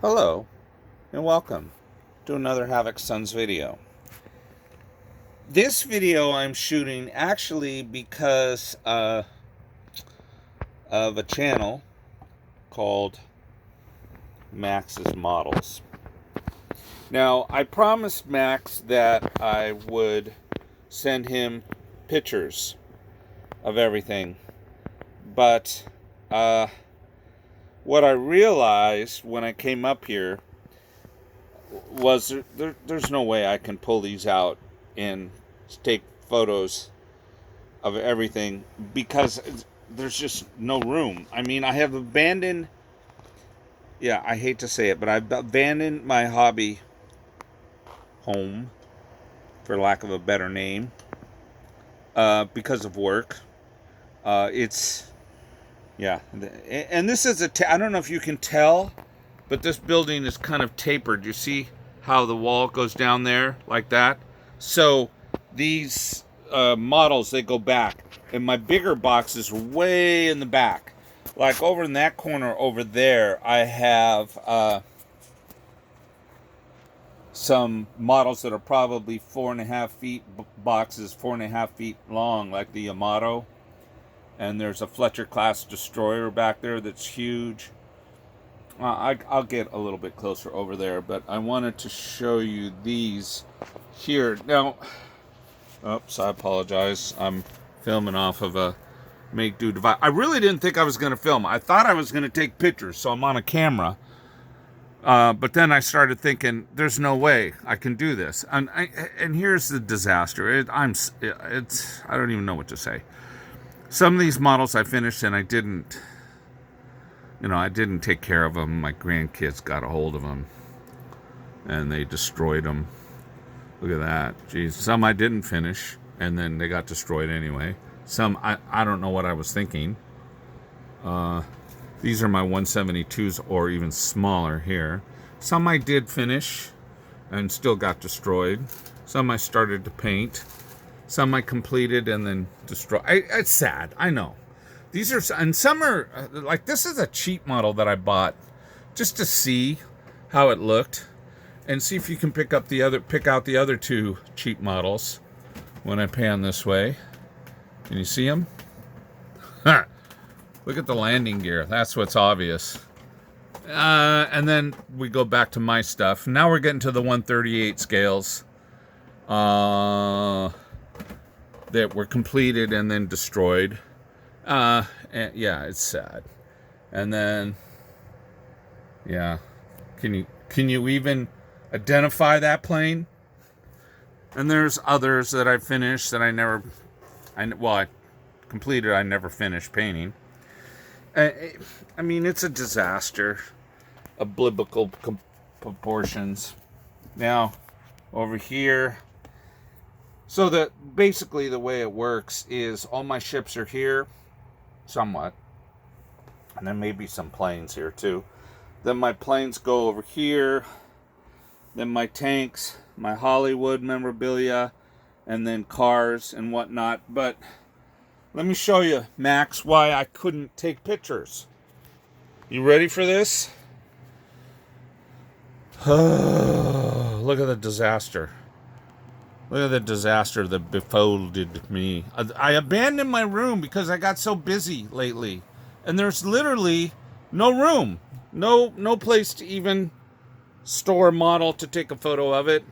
Hello, and welcome to another Havoc Sons video. This video I'm shooting actually because of a channel called Max's Models. Now, I promised Max that I would send him pictures of everything, but what I realized when I came up here was there's no way I can pull these out and take photos of everything because there's just no room. I mean, I have abandoned, yeah, I hate to say it, but I've abandoned my hobby home, for lack of a better name, because of work. It's, yeah, and this is I don't know if you can tell, but this building is kind of tapered. You see how the wall goes down there like that? So these models, they go back. And my bigger box is way in the back. Like over in that corner over there, I have some models that are probably 4.5 feet boxes, 4.5 feet long, like the Yamato. And there's a Fletcher class destroyer back there that's huge. I'll get a little bit closer over there, but I wanted to show you these here. Now, oops, I apologize. I'm filming off of a make-do device. I really didn't think I was going to film. I thought I was going to take pictures, so I'm on a camera. But then I started thinking, there's no way I can do this. And here's the disaster. I don't even know what to say. Some of these models I finished and I didn't take care of them. My grandkids got a hold of them and they destroyed them. Look at that. Jeez. Some I didn't finish and then they got destroyed anyway. Some I don't know what I was thinking. These are my 172s or even smaller here. Some I did finish and still got destroyed. Some I started to paint. Some I completed and then destroyed. It's sad. I know. These are, and some are, like this is a cheap model that I bought just to see how it looked and see if you can pick out the other two cheap models when I pan this way. Can you see them? Look at the landing gear. That's what's obvious. And then we go back to my stuff. Now we're getting to the 138 scales that were completed and then destroyed. And yeah, it's sad. And then, yeah, can you even identify that plane? And there's others that I finished that I completed. I never finished painting. I mean, it's a disaster of biblical proportions. Now, over here. So basically the way it works is all my ships are here, somewhat, and then maybe some planes here too. Then my planes go over here, then my tanks, my Hollywood memorabilia, and then cars and whatnot. But let me show you, Max, why I couldn't take pictures. You ready for this? Look at the disaster. Look at the disaster that befolded me. I abandoned my room because I got so busy lately. And there's literally no room. No place to even store a model to take a photo of it.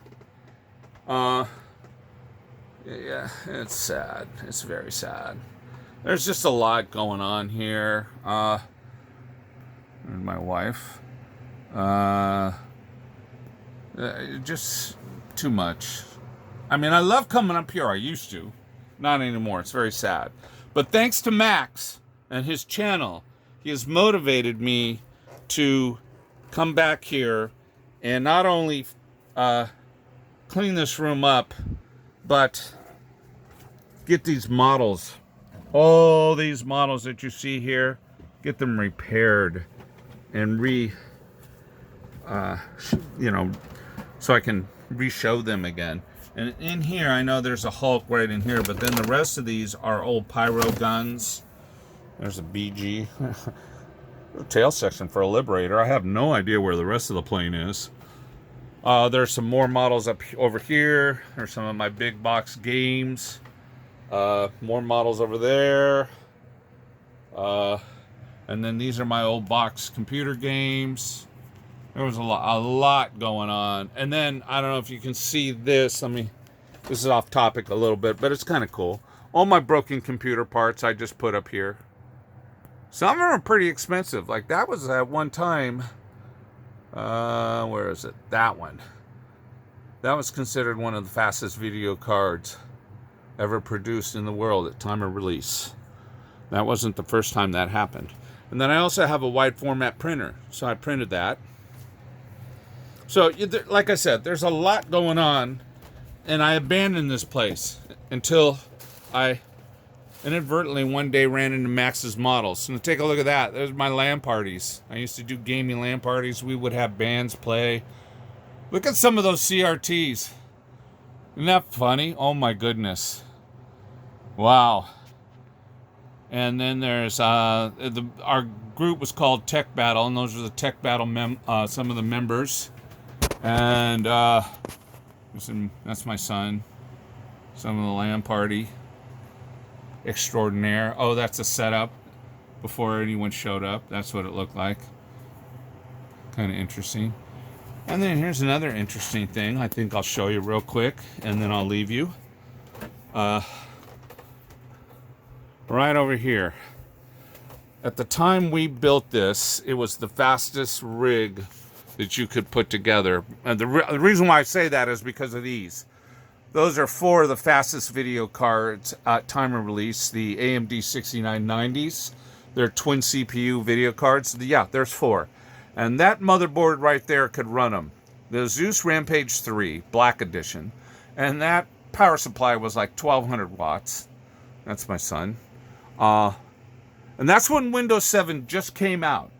Yeah, it's sad. It's very sad. There's just a lot going on here. And my wife. Just too much. I mean, I love coming up here. I used to. Not anymore. It's very sad. But thanks to Max and his channel, he has motivated me to come back here and not only clean this room up, but get these models. All these models that you see here, get them repaired and so I can re-show them again. And in here, I know there's a Hulk right in here, but then the rest of these are old pyro guns. There's a BG. tail section for a Liberator. I have no idea where the rest of the plane is. There's some more models up over here. There's some of my big box games. More models over there. And then these are my old box computer games. There was a lot going on. And then, I don't know if you can see this. This is off topic a little bit, but it's kind of cool. All my broken computer parts I just put up here. Some of them are pretty expensive. Like that was at one time, where is it? That one. That was considered one of the fastest video cards ever produced in the world at time of release. That wasn't the first time that happened. And then I also have a wide format printer, so I printed that. So, like I said, there's a lot going on, and I abandoned this place until I inadvertently one day ran into Max's models. And take a look at that. There's my LAN parties. I used to do gaming LAN parties. We would have bands play. Look at some of those CRTs. Isn't that funny? Oh my goodness. Wow. And then there's our group was called Tech Battle, and those are the Tech Battle some of the members. And that's my son. Some of the LAN party extraordinaire. Oh, that's a setup before anyone showed up. That's what it looked like. Kind of interesting. And then here's another interesting thing. I think I'll show you real quick, and then I'll leave you. Right over here. At the time we built this, it was the fastest rig that you could put together. And the reason why I say that is because of these. Those are 4 of the fastest video cards at time of release, the AMD 6990s. They're twin CPU video cards. Yeah, there's 4. And that motherboard right there could run them. The Zeus Rampage 3, Black Edition. And that power supply was like 1200 watts. That's my son. And that's when Windows 7 just came out.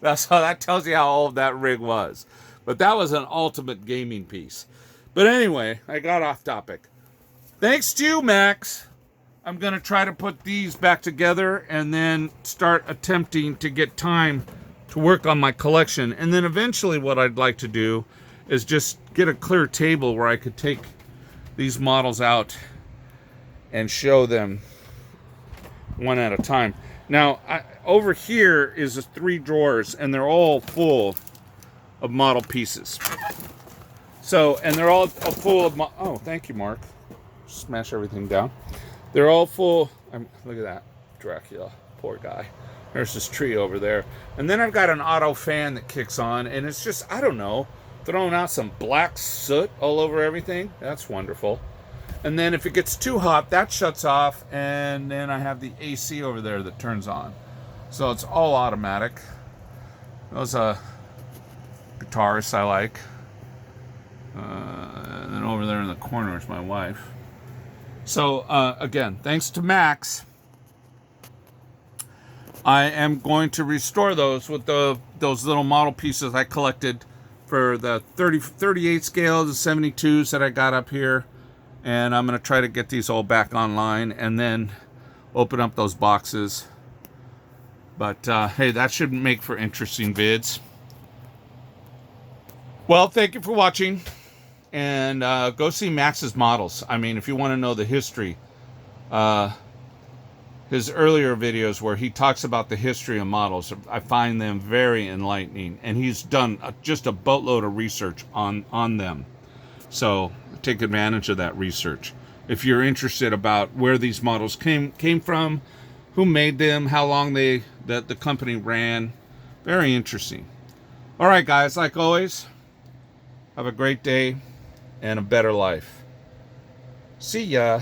That tells you how old that rig was. But that was an ultimate gaming piece. But anyway, I got off topic. Thanks to you, Max. I'm going to try to put these back together and then start attempting to get time to work on my collection. And then eventually what I'd like to do is just get a clear table where I could take these models out and show them one at a time. Now, over here is 3 drawers, and they're all full of model pieces. So, and they're all full of, oh, thank you, Mark. Smash everything down. They're all full, look at that, Dracula, poor guy. There's this tree over there. And then I've got an auto fan that kicks on, and it's just, I don't know, throwing out some black soot all over everything. That's wonderful. And then if it gets too hot, that shuts off, and then I have the AC over there that turns on. So it's all automatic. Those guitarists I like. And then over there in the corner is my wife. So again, thanks to Max, I am going to restore those with those little model pieces I collected for the 38 scale, the 72s that I got up here. And I'm going to try to get these all back online and then open up those boxes. But, hey, that should make for interesting vids. Well, thank you for watching. And go see Max's models. I mean, if you want to know the history, his earlier videos where he talks about the history of models, I find them very enlightening. And he's done just a boatload of research on them. So take advantage of that research. If you're interested about where these models came from, who made them, how long the company ran. Very interesting. All right, guys, like always, have a great day and a better life. See ya.